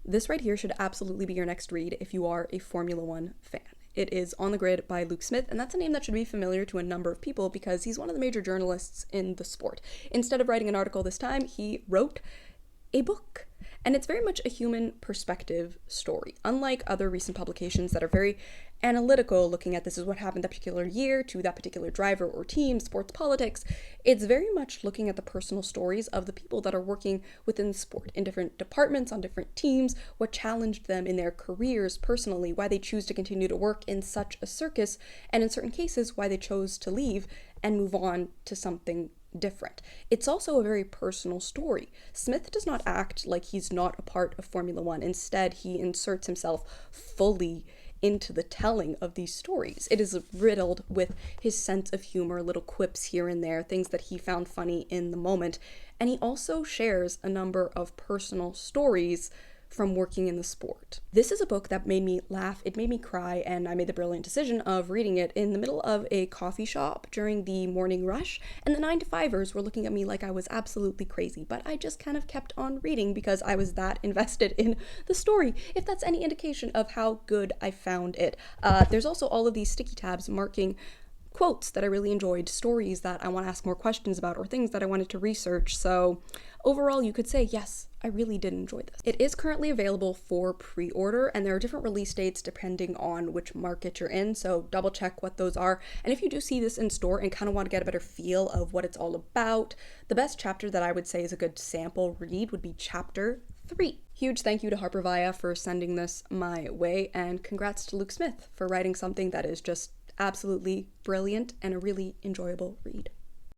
This right here should absolutely be your next read if you are a Formula One fan. It is On the Grid by Luke Smith, and that's a name that should be familiar to a number of people because he's one of the major journalists in the sport. Instead of writing an article this time, he wrote a book. And it's very much a human perspective story. Unlike other recent publications that are very analytical, looking at this is what happened that particular year to that particular driver or team, sports politics, it's very much looking at the personal stories of the people that are working within the sport in different departments, on different teams, what challenged them in their careers personally, why they choose to continue to work in such a circus, and in certain cases, why they chose to leave and move on to something different. It's also a very personal story. Smith does not act like he's not a part of Formula One. Instead, he inserts himself fully into the telling of these stories. It is riddled with his sense of humor, little quips here and there, things that he found funny in the moment. And he also shares a number of personal stories from working in the sport. This is a book that made me laugh, it made me cry, and I made the brilliant decision of reading it in the middle of a coffee shop during the morning rush, and the 9-to-5ers were looking at me like I was absolutely crazy, but I just kind of kept on reading because I was that invested in the story, if that's any indication of how good I found it. There's also all of these sticky tabs marking quotes that I really enjoyed, stories that I want to ask more questions about, or things that I wanted to research. So overall, you could say, yes, I really did enjoy this. It is currently available for pre-order, and there are different release dates depending on which market you're in, so double check what those are. And if you do see this in store and kind of want to get a better feel of what it's all about, the best chapter that I would say is a good sample read would be chapter 3. Huge thank you to Harper Via for sending this my way, and congrats to Luke Smith for writing something that is just absolutely brilliant and a really enjoyable read.